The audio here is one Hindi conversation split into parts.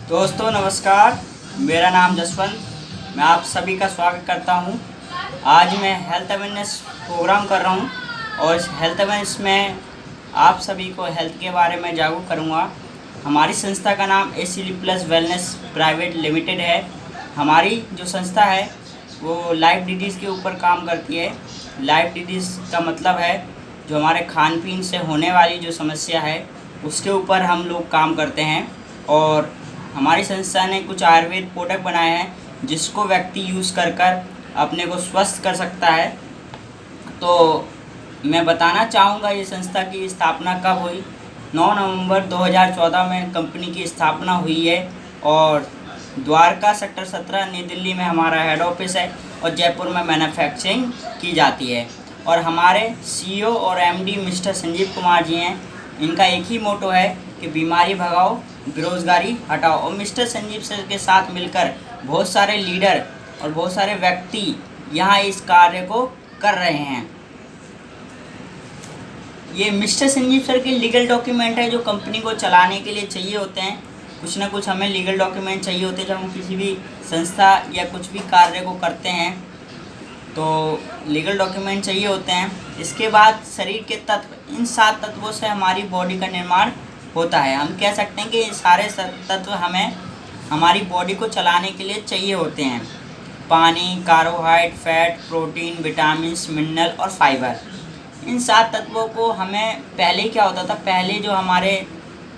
दोस्तों नमस्कार। मेरा नाम जसवंत, मैं आप सभी का स्वागत करता हूं। आज मैं हेल्थ अवेयरनेस प्रोग्राम कर रहा हूं और इस हेल्थ अवेयरनेस में आप सभी को हेल्थ के बारे में जागरूक करूंगा। हमारी संस्था का नाम एसीली प्लस वेलनेस प्राइवेट लिमिटेड है। हमारी जो संस्था है वो लाइफ डिजीज़ के ऊपर काम करती है। लाइफ डिजीज़ का मतलब है जो हमारे खान पीन से होने वाली जो समस्या है उसके ऊपर हम लोग काम करते हैं। और हमारी संस्था ने कुछ आयुर्वेद प्रोडक्ट बनाए हैं जिसको व्यक्ति यूज़ कर अपने को स्वस्थ कर सकता है। तो मैं बताना चाहूँगा ये संस्था की स्थापना कब हुई। 9 नवंबर 2014 में कंपनी की स्थापना हुई है और द्वारका सेक्टर 17 नई दिल्ली में हमारा हेड ऑफिस है और जयपुर में मैन्युफैक्चरिंग की जाती है। और हमारे सीईओ और एमडी मिस्टर संजीव कुमार जी हैं। इनका एक ही मोटो है कि बीमारी भगाओ, बेरोज़गारी हटाओ। और मिस्टर संजीव सर के साथ मिलकर बहुत सारे लीडर और बहुत सारे व्यक्ति यहाँ इस कार्य को कर रहे हैं। ये मिस्टर संजीव सर के लीगल डॉक्यूमेंट है जो कंपनी को चलाने के लिए चाहिए होते हैं। कुछ ना कुछ हमें लीगल डॉक्यूमेंट चाहिए होते हैं जब हम किसी भी संस्था या कुछ भी कार्य को करते हैं, तो लीगल डॉक्यूमेंट चाहिए होते हैं। इसके बाद शरीर के तत्व, इन 7 तत्वों से हमारी बॉडी का निर्माण होता है। हम कह सकते हैं कि सारे तत्व हमें हमारी बॉडी को चलाने के लिए चाहिए होते हैं। पानी, carbohydrate, fat, protein, vitamins, mineral और फाइबर। इन 7 तत्वों को हमें पहले क्या होता था, पहले जो हमारे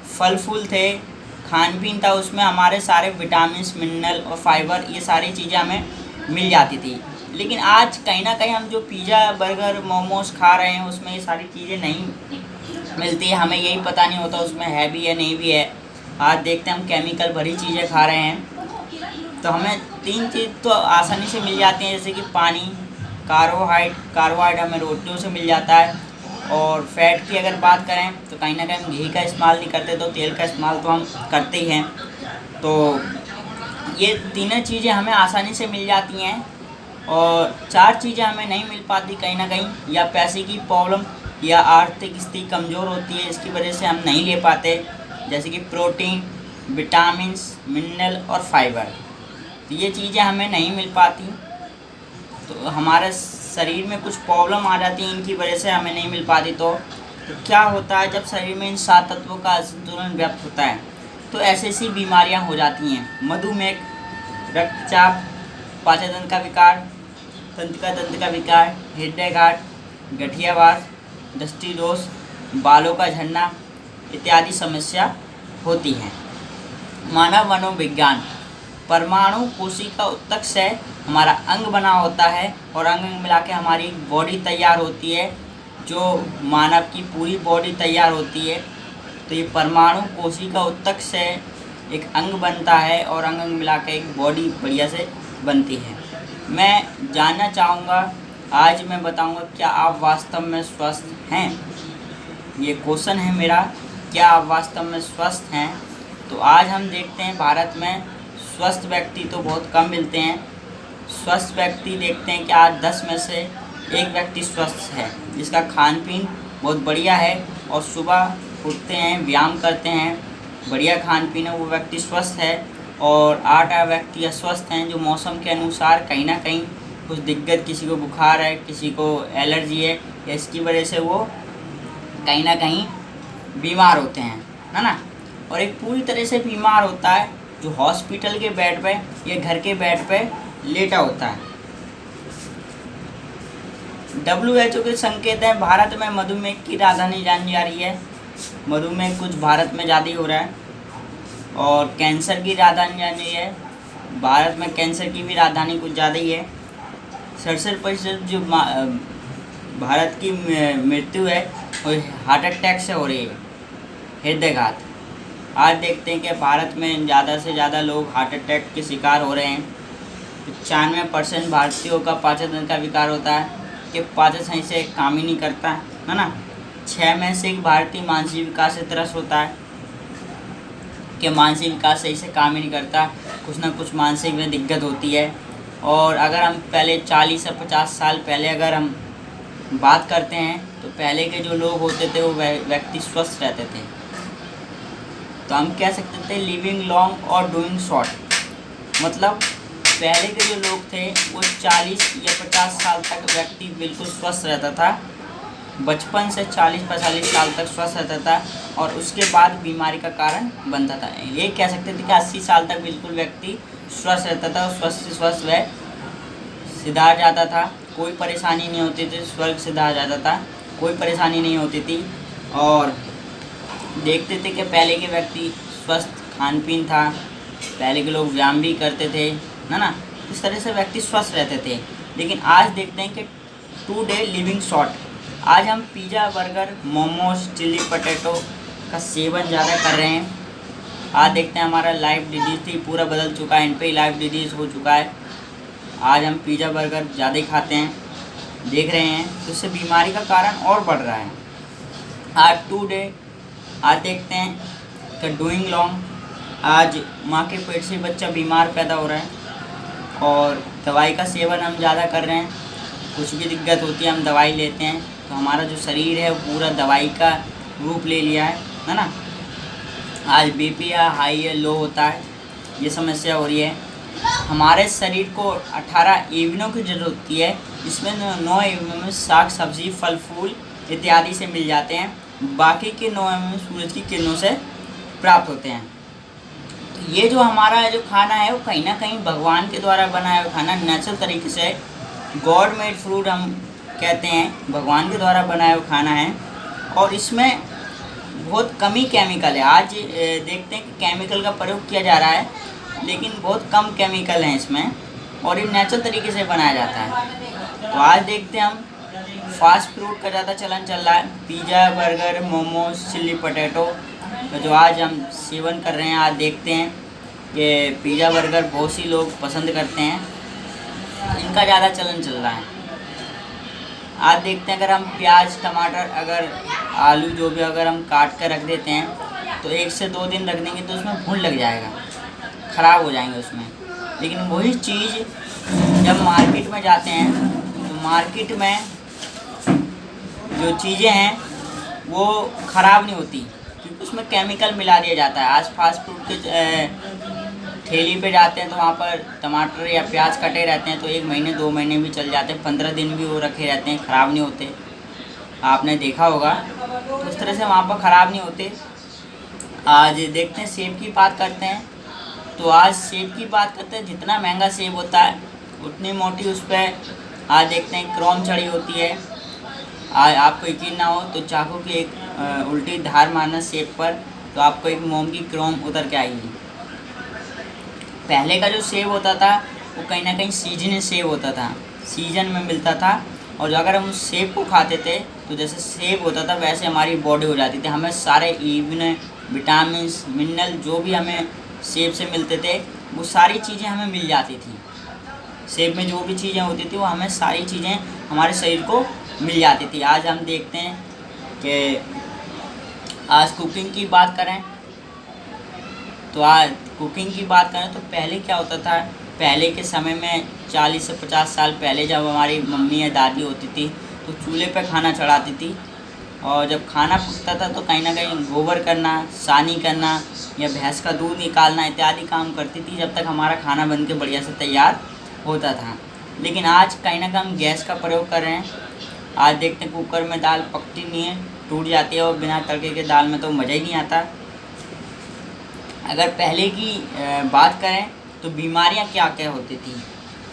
फल फूल थे, खान पीन था, उसमें हमारे सारे विटामिन्स, मिनरल और फाइबर ये सारी चीज़ें हमें मिल जाती थी। लेकिन आज कहीं ना कहीं हम जो पिज़्ज़ा, बर्गर, मोमोज खा रहे हैं उसमें ये सारी चीज़ें नहीं मिलती है। हमें यही पता नहीं होता उसमें है भी है नहीं भी है। आज देखते हैं हम केमिकल भरी चीज़ें खा रहे हैं। तो हमें 3 चीज़ तो आसानी से मिल जाती हैं, जैसे कि पानी, कार्बोहाइड्रेट हमें रोटियों से मिल जाता है। और फैट की अगर बात करें तो कहीं ना कहीं हम घी का इस्तेमाल नहीं करते, तो तेल का इस्तेमाल तो हम करते ही हैं। तो ये तीनों चीज़ें हमें आसानी से मिल जाती हैं। और 4 चीज़ें हमें नहीं मिल पाती कहीं ना कहीं, या पैसे की प्रॉब्लम या आर्थिक स्थिति कमज़ोर होती है, इसकी वजह से हम नहीं ले पाते, जैसे कि प्रोटीन, विटामिन्स, मिनरल और फाइबर। तो ये चीज़ें हमें नहीं मिल पाती, तो हमारे शरीर में कुछ प्रॉब्लम आ जाती है, इनकी वजह से हमें नहीं मिल पाती। तो क्या होता है, जब शरीर में इन 7 तत्वों का असंतुलन व्यक्त होता है तो ऐसी बीमारियां हो जाती हैं। मधुमेह, रक्तचाप, पाचन तंत्र का विकार, तंत्र का विकार, हृदयघात, गठियावात, दृष्टि दोष, बालों का झड़ना इत्यादि समस्या होती हैं। मानव मनोविज्ञान, परमाणु कोशिका ऊतक से हमारा अंग बना होता है और अंग मिला के हमारी बॉडी तैयार होती है, जो मानव की पूरी बॉडी तैयार होती है। तो ये परमाणु कोशिका ऊतक से एक अंग बनता है और अंग मिला के एक बॉडी बढ़िया से बनती है। मैं जानना चाहूँगा, आज मैं बताऊँगा क्या आप वास्तव में स्वस्थ हैं। ये क्वेश्चन है मेरा, क्या आप वास्तव में स्वस्थ हैं। तो आज हम देखते हैं भारत में स्वस्थ व्यक्ति तो बहुत कम मिलते हैं। स्वस्थ व्यक्ति देखते हैं कि आज 10 में से 1 व्यक्ति स्वस्थ है, जिसका खान पीन बहुत बढ़िया है और सुबह उठते हैं, व्यायाम करते हैं, बढ़िया खान पीन है, वो व्यक्ति स्वस्थ है। और 8 व्यक्ति अस्वस्थ हैं, जो मौसम के अनुसार कहीं ना कहीं कुछ दिक्कत, किसी को बुखार है, किसी को एलर्जी है, या इसकी वजह से वो कहीं ना कहीं बीमार होते हैं, है ना। और एक पूरी तरह से बीमार होता है जो हॉस्पिटल के बेड पे या घर के बेड पे लेटा होता है। WHO के संकेत हैं, भारत में मधुमेह की राजधानी जानी जा रही है। मधुमेह कुछ भारत में ज़्यादा ही हो रहा है। और कैंसर की राजधानी जानी है, भारत में कैंसर की भी राजधानी कुछ ज़्यादा ही है। 67% जो भारत की मृत्यु है वो हार्ट अटैक से हो रही है, हृदयघात। आज देखते हैं कि भारत में ज़्यादा से ज़्यादा लोग हार्ट अटैक के शिकार हो रहे हैं। 95% भारतीयों का पाचन तंत्र का विकार होता है कि पाचन सही से काम ही नहीं करता है ना। 6 में से 1 भारतीय मानसिक विकास से त्रस्त होता है कि मानसिक विकास सही से काम ही नहीं करता, कुछ ना कुछ मानसिक में दिक्कत होती है। और अगर हम पहले 40 से 50 साल पहले अगर हम बात करते हैं तो पहले के जो लोग होते थे वो व्यक्ति स्वस्थ रहते थे। तो हम कह सकते थे लिविंग लॉन्ग और डूइंग शॉर्ट। मतलब पहले के जो लोग थे वो 40 या 50 साल तक व्यक्ति बिल्कुल स्वस्थ रहता था, बचपन से 40-45 साल तक स्वस्थ रहता था और उसके बाद बीमारी का कारण बनता था। ये कह सकते थे कि 80 साल तक बिल्कुल व्यक्ति स्वस्थ रहता था और स्वस्थ वह सिधार जाता था, कोई परेशानी नहीं होती थी, स्वर्ग सिधार जाता था, कोई परेशानी नहीं होती थी। और देखते थे कि पहले के व्यक्ति स्वस्थ खान पीन था, पहले के लोग व्यायाम भी करते थे, है ना, इस तरह से व्यक्ति स्वस्थ रहते थे। लेकिन आज देखते हैं कि टुडे लिविंग शॉर्ट, आज हम pizza, burger, momos, chilli potato का सेवन ज़्यादा कर रहे हैं। आज देखते हैं हमारा लाइफ डिजीज़ थी पूरा बदल चुका है, इन पे ही लाइफ डिजीज़ हो चुका है। आज हम पिज़्ज़ा बर्गर ज़्यादा ही खाते हैं, देख रहे हैं, तो इससे बीमारी का कारण और बढ़ रहा है। आज देखते हैं कि डूइंग लॉन्ग, आज माँ के पेट से बच्चा बीमार पैदा हो रहा है और दवाई का सेवन हम ज़्यादा कर रहे हैं। कुछ भी दिक्कत होती है हम दवाई लेते हैं, तो हमारा जो शरीर है वो पूरा दवाई का रूप ले लिया है ना। आज बीपी या हाई या लो होता है, ये समस्या हो रही है। हमारे शरीर को 18 एविनों की ज़रूरत होती है, इसमें 9 एविनों में साग सब्जी फल फूल इत्यादि से मिल जाते हैं, बाकी के 9 एविनों सूरज की किरणों से प्राप्त होते हैं। तो ये जो हमारा जो खाना है वो कहीं ना कहीं भगवान के द्वारा बनाया हुआ खाना, नेचुरल तरीके से गॉड मेड फूड हम कहते हैं, भगवान के द्वारा बनाया हुआ खाना है और इसमें बहुत कम ही केमिकल है। आज देखते हैं कि केमिकल का प्रयोग किया जा रहा है, लेकिन बहुत कम केमिकल हैं इसमें और ये नेचुरल तरीके से बनाया जाता है। तो आज देखते हैं हम फास्ट फूड का ज़्यादा चलन चल रहा है, pizza, burger, momos, chilli potato तो जो आज हम सेवन कर रहे हैं। आज देखते हैं कि पिज़्ज़ा बर्गर बहुत सी लोग पसंद करते हैं, इनका ज़्यादा चलन चल रहा है। आज देखते हैं अगर हम प्याज, टमाटर, अगर आलू जो भी अगर हम काट कर रख देते हैं तो 1 से 2 दिन रख देंगे तो उसमें घुन लग जाएगा, ख़राब हो जाएंगे उसमें। लेकिन वही चीज़ जब मार्केट में जाते हैं तो मार्केट में जो चीज़ें हैं वो ख़राब नहीं होती, क्योंकि उसमें केमिकल मिला दिया जाता है। आज फास्ट फूड के ठेली पे जाते हैं तो वहाँ पर टमाटर या प्याज कटे रहते हैं, तो 1 महीने 2 महीने भी चल जाते हैं, 15 दिन भी वो रखे रहते हैं, ख़राब नहीं होते। आपने देखा होगा, तो उस तरह से वहाँ पर ख़राब नहीं होते। आज देखते हैं सेब की बात करते हैं, तो आज सेब की बात करते हैं, जितना महंगा सेब होता है उतनी मोटी उस पर आज देखते हैं क्रोम चढ़ी होती है। आज आपको यकीन ना हो तो चाकू की एक उल्टी धार मारना सेब पर, तो आपको एक मोम की क्रोम उतर के आएगी। पहले का जो सेब होता था वो कहीं ना कहीं सीजन सेब होता था, सीजन में मिलता था, और अगर हम उस सेब को खाते थे तो जैसे सेब होता था वैसे हमारी बॉडी हो जाती थी। हमें सारे विटामिन मिनरल जो भी हमें सेब से मिलते थे वो सारी चीज़ें हमें मिल जाती थी। सेब में जो भी चीज़ें होती थी वो हमें सारी चीज़ें हमारे शरीर को मिल जाती थी। आज हम देखते हैं कि आज कुकिंग की बात करें तो पहले क्या होता था, पहले के समय में 40 से 50 साल पहले जब हमारी मम्मी या दादी होती थी तो चूल्हे पे खाना चढ़ाती थी, और जब खाना पकता था तो कहीं ना कहीं गोबर करना, सानी करना या भैंस का दूध निकालना इत्यादि काम करती थी, जब तक हमारा खाना बन के बढ़िया से तैयार होता था। लेकिन आज कहीं ना कहीं हम गैस का प्रयोग कर रहे हैं। आज देखते हैं कुकर में दाल पकती नहीं है, टूट जाती है, और बिना तड़के के दाल में तो मज़ा ही नहीं आता। अगर पहले की बात करें तो बीमारियां क्या क्या होती थी।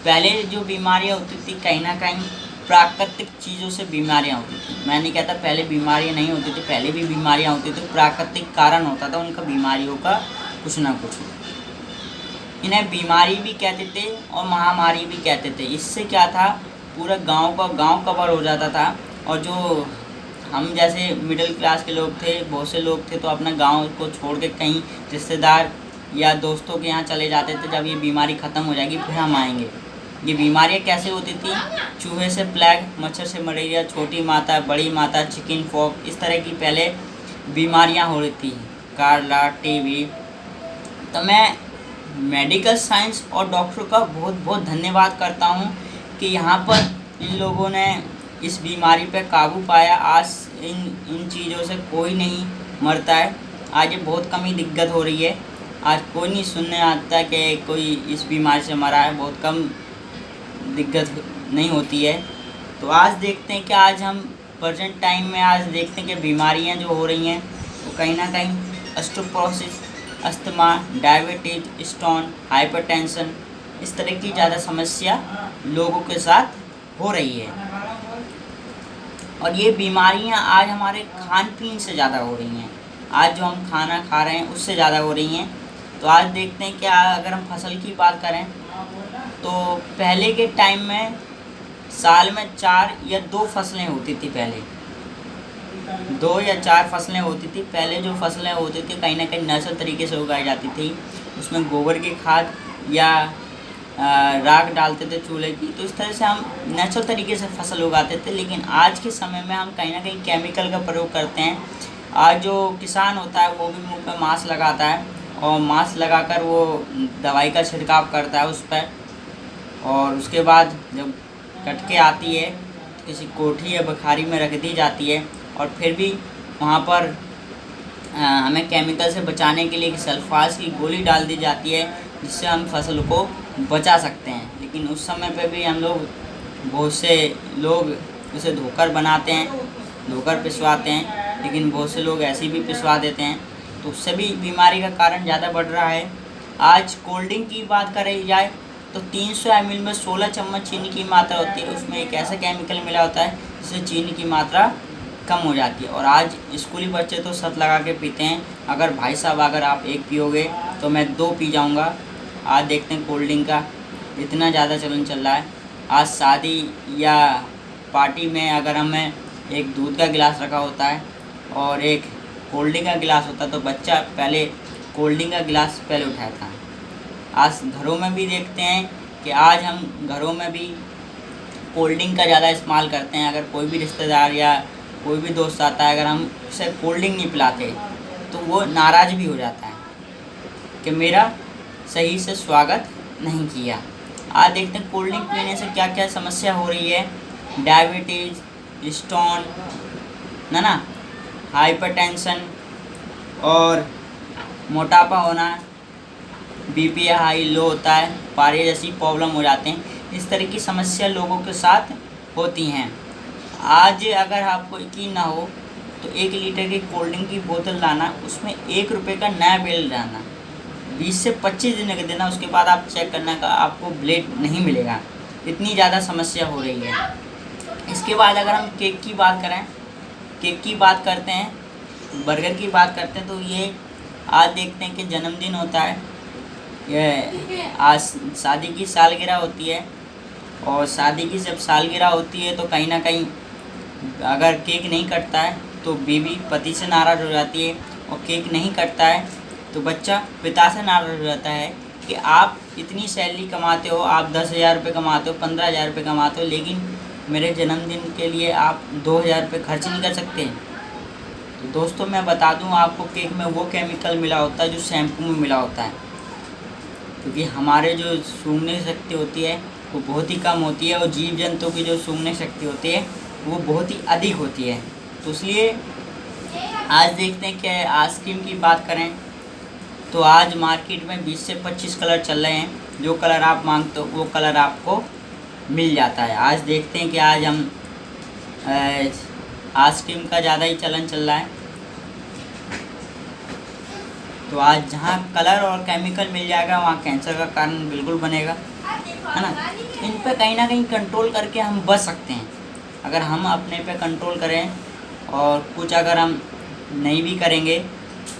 पहले जो बीमारियां होती थी कहीं ना कहीं प्राकृतिक चीज़ों से बीमारियां होती थी। मैं नहीं कहता पहले बीमारियां नहीं होती थी, पहले भी बीमारियां होती थी, प्राकृतिक कारण होता था उनका बीमारियों का कुछ ना कुछ। इन्हें बीमारी भी कहते थे और महामारी भी कहते थे। इससे क्या था, पूरा गांव कवर हो जाता था, और जो हम जैसे मिडिल क्लास के लोग थे, बहुत से लोग थे तो अपना गांव को छोड़ के कहीं रिश्तेदार या दोस्तों के यहाँ चले जाते थे। जब ये बीमारी ख़त्म हो जाएगी फिर हम आएंगे। ये बीमारियाँ कैसे होती थी, चूहे से प्लेग, मच्छर से मलेरिया, छोटी माता, बड़ी माता, चिकन पॉक्स, इस तरह की पहले बीमारियाँ हो रही थी, कारला, टीबी। तो मैं मेडिकल साइंस और डॉक्टरों का बहुत बहुत धन्यवाद करता हूँ कि यहाँ पर इन लोगों ने इस बीमारी पर काबू पाया। आज इन चीज़ों से कोई नहीं मरता है। आज ये बहुत कम ही दिक्कत हो रही है। आज कोई नहीं सुनने आता कि कोई इस बीमारी से मरा है, बहुत कम दिक्कत नहीं होती है। तो आज देखते हैं कि आज हम प्रेजेंट टाइम में आज देखते हैं कि बीमारियां जो हो रही हैं वो कहीं ना कहीं osteoporosis, asthma, diabetes, stone, hypertension, इस तरह की ज़्यादा समस्या लोगों के साथ हो रही है। और ये बीमारियां आज हमारे खान पीन से ज़्यादा हो रही हैं। आज जो हम खाना खा रहे हैं उससे ज़्यादा हो रही हैं। तो आज देखते हैं कि अगर हम फसल की बात करें तो पहले के टाइम में साल में 4 या 2 फसलें होती थी। पहले 2 या 4 फसलें होती थी। पहले जो फसलें होती थी कहीं ना कहीं नेचुरल तरीके से उगाई जाती थी। उसमें गोबर की खाद या राख डालते थे चूल्हे की, तो इस तरह से हम नेचुरल तरीके से फसल उगाते थे। लेकिन आज के समय में हम कहीं ना कहीं केमिकल का प्रयोग करते हैं। आज जो किसान होता है वो भी मुंह पे मास्क लगाता है और मास्क लगाकर वो दवाई का छिड़काव करता है उस पर, और उसके बाद जब कट के आती है तो किसी कोठी या बखारी में रख दी जाती है, और फिर भी वहाँ पर हमें केमिकल से बचाने के लिए सल्फास की गोली डाल दी जाती है, जिससे हम फसल को बचा सकते हैं। लेकिन उस समय पे भी हम लोग, बहुत से लोग उसे धोकर बनाते हैं, धोकर पिसवाते हैं, लेकिन बहुत से लोग ऐसे भी पिसवा देते हैं, तो उससे भी बीमारी का कारण ज़्यादा बढ़ रहा है। आज कोल्ड ड्रिंक की बात करी जाए तो 300 ml में 16 चम्मच चीनी की मात्रा होती है। उसमें एक ऐसा केमिकल मिला होता है जिससे चीनी की मात्रा कम हो जाती है। और आज स्कूली बच्चे तो शर्त लगा के पीते हैं, अगर भाई साहब अगर आप 1 पियोगे तो मैं 2 पी जाऊँगा। आज देखते हैं कोल्ड ड्रिंक का इतना ज़्यादा चलन चल रहा है। आज शादी या पार्टी में अगर हमें एक दूध का गिलास रखा होता है और एक कोल्ड ड्रिंक का गिलास होता है, तो बच्चा पहले कोल्ड ड्रिंक का गिलास पहले उठाता है। आज घरों में भी देखते हैं कि आज हम घरों में भी कोल्ड ड्रिंक का ज़्यादा इस्तेमाल करते हैं। अगर कोई भी रिश्तेदार या कोई भी दोस्त आता है, अगर हम उसे कोल्ड ड्रिंक नहीं पिलाते तो वो नाराज़ भी हो जाता है कि मेरा सही से स्वागत नहीं किया। आज देखते हैं कोल्ड ड्रिंक पीने से क्या क्या समस्या हो रही है। डायबिटीज़, स्टोन, ना हाइपरटेंशन और मोटापा होना, बीपी हाई लो होता है, पारे जैसी प्रॉब्लम हो जाते हैं। इस तरह की समस्या लोगों के साथ होती हैं। आज अगर आपको यकीन ना हो तो 1 लीटर की कोल्ड ड्रिंक की बोतल लाना, उसमें 1 रुपये का नया बिल डालना, 20 से 25 दिन के देना, उसके बाद आप चेक करना का आपको ब्लेड नहीं मिलेगा। इतनी ज़्यादा समस्या हो रही है। इसके बाद अगर हम केक की बात करें, केक की बात करते हैं, बर्गर की बात करते हैं, तो ये आज देखते हैं कि जन्मदिन होता है, ये आज शादी की सालगिरह होती है, और शादी की जब सालगिरह होती है तो कहीं ना कहीं अगर केक नहीं कटता है तो बीवी पति से नाराज़ हो जाती है, और केक नहीं कटता है तो बच्चा पिता से नाराज़ हो जाता है कि आप इतनी सैलरी कमाते हो, आप 10,000 रुपये कमाते हो, 15,000 रुपये कमाते हो, लेकिन मेरे जन्मदिन के लिए आप 2,000 रुपये खर्च नहीं कर सकते। तो दोस्तों मैं बता दूं आपको, केक में वो केमिकल मिला होता है जो शैम्पू में मिला होता है, क्योंकि हमारे जो सूंघने की शक्ति होती है वो बहुत ही कम होती है, और जीव जंतु की जो सूंघने की शक्ति होती है वो बहुत ही अधिक होती है। तो इसलिए आज देखते हैं कि आइसक्रीम की बात करें तो आज मार्केट में 20 से 25 कलर चल रहे हैं। जो कलर आप मांगते हो वो कलर आपको मिल जाता है। आज देखते हैं कि आज हम आइसक्रीम का ज़्यादा ही चलन चल रहा है। तो आज जहाँ कलर और केमिकल मिल जाएगा वहाँ कैंसर का कारण बिल्कुल बनेगा, है ना। इन पे कहीं ना कहीं कंट्रोल करके हम बच सकते हैं, अगर हम अपने पे कंट्रोल करें, और कुछ अगर हम नहीं भी करेंगे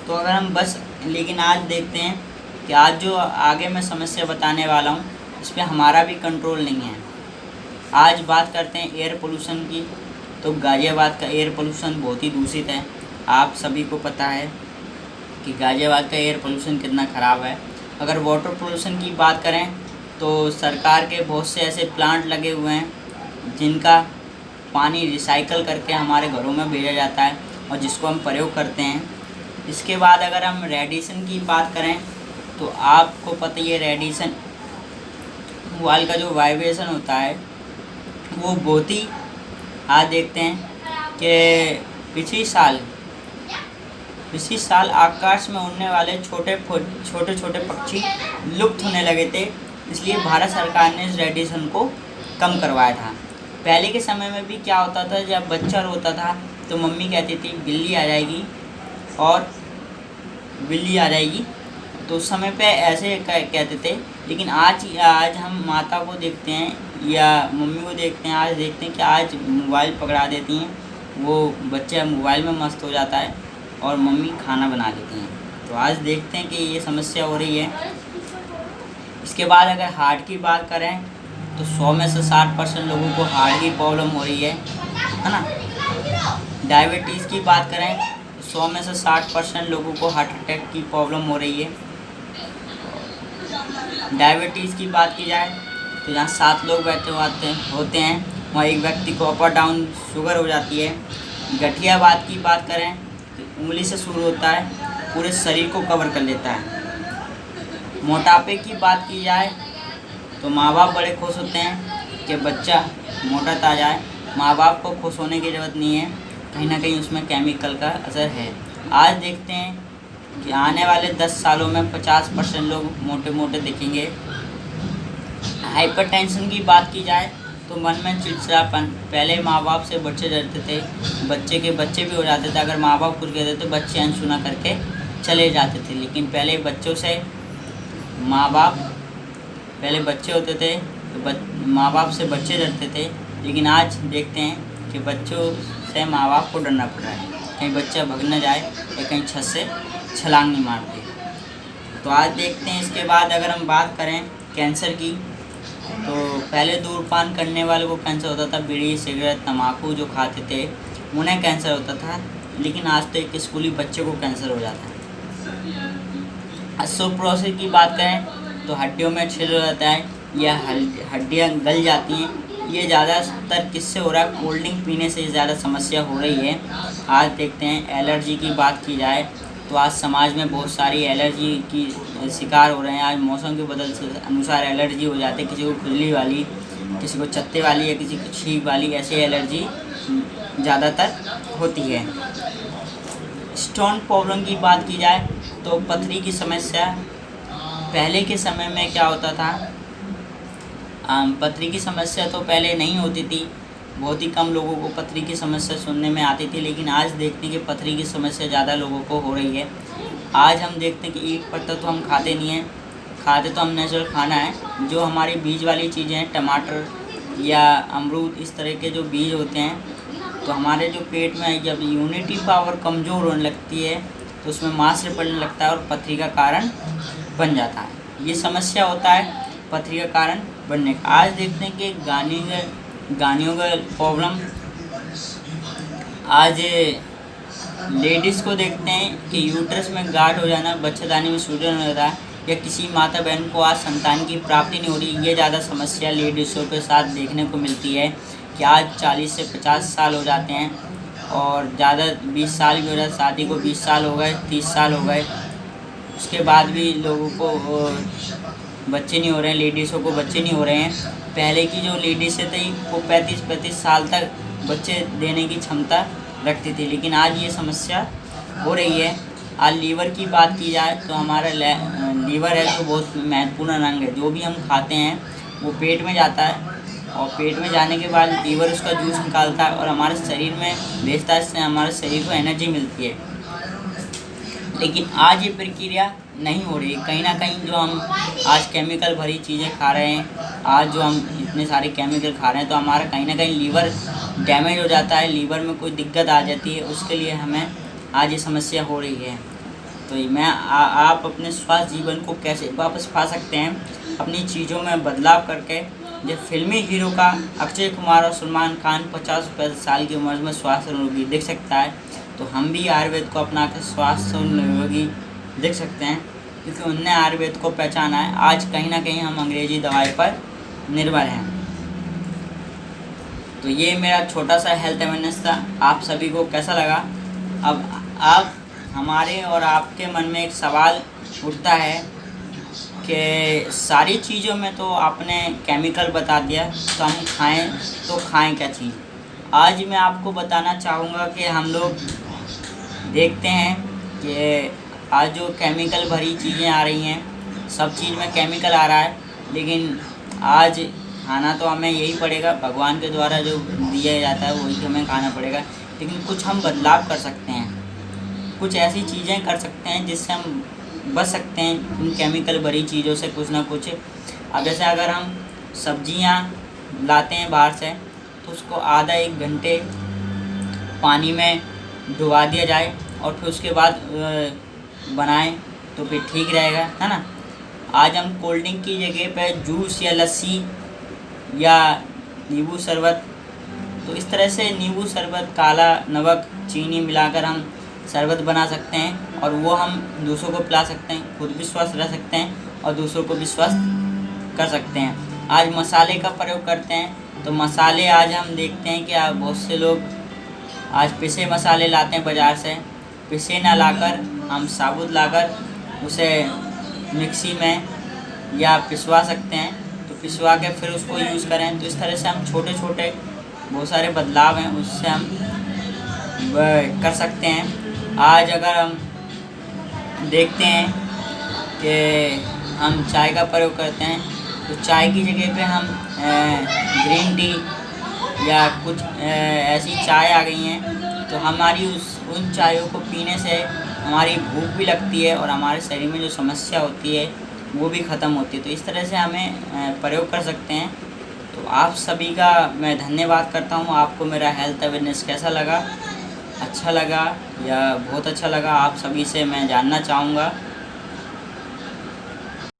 तो अगर हम बस। लेकिन आज देखते हैं कि आज जो आगे मैं समस्या बताने वाला हूँ इस पर हमारा भी कंट्रोल नहीं है। आज बात करते हैं एयर पोल्यूशन की। तो गाज़ियाबाद का एयर पोल्यूशन बहुत ही दूषित है। आप सभी को पता है कि गाज़ियाबाद का एयर पोल्यूशन कितना ख़राब है। अगर वाटर पोल्यूशन की बात करें तो सरकार के बहुत से ऐसे प्लांट लगे हुए हैं जिनका पानी रिसाइकल करके हमारे घरों में भेजा जाता है और जिसको हम प्रयोग करते हैं। इसके बाद अगर हम रेडिएशन की बात करें तो आपको पता ही है, रेडिएशन मोबाइल का जो वाइब्रेशन होता है वो बहुत ही, आज देखते हैं कि पिछले साल इसी साल आकाश में उड़ने वाले छोटे छोटे पक्षी लुप्त होने लगे थे, इसलिए भारत सरकार ने इस रेडिएशन को कम करवाया था। पहले के समय में भी क्या होता था, जब बच्चा रोता था तो मम्मी कहती थी बिल्ली आ जाएगी और बिल्ली आ जाएगी, तो उस समय पे ऐसे कहते थे। लेकिन आज हम माता को देखते हैं या मम्मी को देखते हैं, आज देखते हैं कि आज मोबाइल पकड़ा देती हैं, वो बच्चा मोबाइल में मस्त हो जाता है और मम्मी खाना बना लेती हैं। तो आज देखते हैं कि ये समस्या हो रही है। इसके बाद अगर हार्ट की बात करें तो 100 में से 60% लोगों को हार्ट की प्रॉब्लम हो रही है ना। डायबिटीज़ की बात करें तो 100 में से 60% लोगों को हार्ट अटैक की प्रॉब्लम हो रही है। डायबिटीज़ की बात की जाए तो जहाँ 7 लोग बैठे होते हैं वहाँ एक व्यक्ति को अप और डाउन शुगर हो जाती है। गठियावाद की बात करें तो उंगली से शुरू होता है, पूरे शरीर को कवर कर लेता है। मोटापे की बात की जाए तो माँ बाप बड़े खुश होते हैं कि बच्चा मोटा ता जाए। माँ बाप को खुश होने की ज़रूरत नहीं है, कहीं ना कहीं उसमें केमिकल का असर है। आज देखते हैं कि आने वाले 10 सालों में 50% लोग मोटे मोटे दिखेंगे। हाइपरटेंशन की बात की जाए तो मन में चिड़चिड़ापन, पहले माँ बाप से बच्चे डरते थे, बच्चे के बच्चे भी हो जाते थे। अगर माँ बाप कुछ कहते तो बच्चे अनसुना करके चले जाते थे। लेकिन पहले बच्चों से माँ बाप, पहले बच्चे होते थे तो माँ बाप से बच्चे डरते थे, लेकिन आज देखते हैं कि बच्चों से माँ बाप को डरना पड़ रहा है, कहीं बच्चा भग न जाए या कहीं छत से छलांग नहीं मार दे। तो आज देखते हैं। इसके बाद अगर हम बात करें कैंसर की तो पहले धूम्रपान करने वाले को कैंसर होता था, बीड़ी सिगरेट तम्बाकू जो खाते थे उन्हें कैंसर होता था, लेकिन आज तो एक स्कूली बच्चे को कैंसर हो जाता है। ऑस्टियोपोरोसिस की बात करें तो हड्डियों में छिद्र रहता है या हड्डियाँ गल जाती हैं। ये ज़्यादातर किससे हो रहा है, कोल्ड ड्रिंक पीने से ज़्यादा समस्या हो रही है। आज देखते हैं एलर्जी की बात की जाए तो आज समाज में बहुत सारी एलर्जी की शिकार हो रहे हैं। आज मौसम के बदल से अनुसार एलर्जी हो जाती है, किसी को खुजली वाली, किसी को चत्ते वाली या किसी को छींक वाली, ऐसी एलर्जी ज़्यादातर होती है। स्टोन प्रॉब्लम की बात की जाए तो पथरी की समस्या, पहले के समय में क्या होता था, पथरी की समस्या तो पहले नहीं होती थी, बहुत ही कम लोगों को पथरी की समस्या सुनने में आती थी। लेकिन आज देखते हैं कि पथरी की समस्या ज़्यादा लोगों को हो रही है। आज हम देखते हैं कि ईंट पत्थर तो हम खाते नहीं हैं, खाते तो हम नेचुरल खाना है। जो हमारी बीज वाली चीज़ें हैं, टमाटर या अमरूद, इस तरह के जो बीज होते हैं, तो हमारे जो पेट में जब इम्यूनिटी पावर कमज़ोर होने लगती है तो उसमें मांस पड़ने लगता है और पथरी का कारण बन जाता है। ये समस्या होता है पथरी का कारण बनने का। आज देखते हैं कि गानियों का प्रॉब्लम, आज लेडीज़ को देखते हैं कि यूट्रस में गांठ हो जाना, बच्चेदानी में सूजन हो रहा है, या किसी माता बहन को आज संतान की प्राप्ति नहीं हो रही। ये ज़्यादा समस्या लेडीज़ों के साथ देखने को मिलती है कि आज 40 से 50 साल हो जाते हैं और ज़्यादा 20 साल भी हो जाए, शादी को 20 साल हो गए, 30 साल हो गए, उसके बाद भी लोगों को बच्चे नहीं हो रहे हैं, लेडीज़ों को बच्चे नहीं हो रहे हैं। पहले की जो लेडीज़ें थी वो 35-35 साल तक बच्चे देने की क्षमता रखती थी, लेकिन आज ये समस्या हो रही है। आज लीवर की बात की जाए तो हमारा लीवर है जो बहुत महत्वपूर्ण अंग है। जो भी हम खाते हैं वो पेट में जाता है और पेट में जाने के बाद लीवर उसका जूस निकालता है और हमारे शरीर में भेजता है, इससे हमारे शरीर को एनर्जी मिलती है। लेकिन आज ये प्रक्रिया नहीं हो रही है। कहीं ना कहीं जो हम आज केमिकल भरी चीज़ें खा रहे हैं, आज जो हम इतने सारे केमिकल खा रहे हैं, तो हमारा कहीं ना कहीं लीवर डैमेज हो जाता है, लीवर में कोई दिक्कत आ जाती है, उसके लिए हमें आज ये समस्या हो रही है। तो आप अपने स्वास्थ्य जीवन को कैसे वापस पा सकते हैं, अपनी चीज़ों में बदलाव करके। जब फिल्मी हीरो का अक्षय कुमार और सलमान खान 50 साल की उम्र में स्वास्थ्य निरोगी दिख सकता है, तो हम भी आयुर्वेद को अपना कर स्वास्थ्य निरोगी दिख सकते हैं, क्योंकि उनने आयुर्वेद को पहचाना है। आज कहीं ना कहीं हम अंग्रेजी दवाई पर निर्भर हैं। तो ये मेरा छोटा सा हेल्थ अवेयरनेस था। आप सभी को कैसा लगा? अब हमारे और आपके मन में एक सवाल उठता है कि सारी चीज़ों में तो आपने केमिकल बता दिया, तो हम खाएं क्या चीज़। आज मैं आपको बताना चाहूँगा कि हम लोग देखते हैं कि आज जो केमिकल भरी चीज़ें आ रही हैं, सब चीज़ में केमिकल आ रहा है, लेकिन आज खाना तो हमें यही पड़ेगा, भगवान के द्वारा जो दिया जाता है वही हमें खाना पड़ेगा। लेकिन कुछ हम बदलाव कर सकते हैं, कुछ ऐसी चीज़ें कर सकते हैं जिससे हम बच सकते हैं इन केमिकल भरी चीज़ों से कुछ ना कुछ। अब जैसे अगर हम सब्जियां लाते हैं बाहर से, तो उसको आधा 1 घंटे पानी में डुबा दिया जाए और फिर उसके बाद बनाएं तो फिर ठीक रहेगा, है ना। आज हम कोल्ड ड्रिंक की जगह पे जूस या लस्सी या नींबू शरबत, तो इस तरह से नींबू शरबत, काला नमक, चीनी मिलाकर हम शरबत बना सकते हैं और वो हम दूसरों को पिला सकते हैं, खुद भी स्वस्थ रह सकते हैं और दूसरों को भी स्वस्थ कर सकते हैं। आज मसाले का प्रयोग करते हैं, तो मसाले आज हम देखते हैं कि बहुत से लोग आज पिसे मसाले लाते हैं बाज़ार से। पिसे ना लाकर हम साबुत लाकर उसे मिक्सी में या पिसवा सकते हैं, तो पिसवा के फिर उसको यूज़ करें। तो इस तरह से हम छोटे छोटे बहुत सारे बदलाव हैं उससे हम कर सकते हैं। आज अगर हम देखते हैं कि हम चाय का प्रयोग करते हैं, तो चाय की जगह पे हम ग्रीन टी या कुछ ऐसी चाय आ गई हैं, तो हमारी उन चायों को पीने से हमारी भूख भी लगती है और हमारे शरीर में जो समस्या होती है वो भी ख़त्म होती है। तो इस तरह से हमें प्रयोग कर सकते हैं। तो आप सभी का मैं धन्यवाद करता हूँ। आपको मेरा हेल्थ अवेयरनेस कैसा लगा, अच्छा लगा या बहुत अच्छा लगा, आप सभी से मैं जानना चाहूँगा।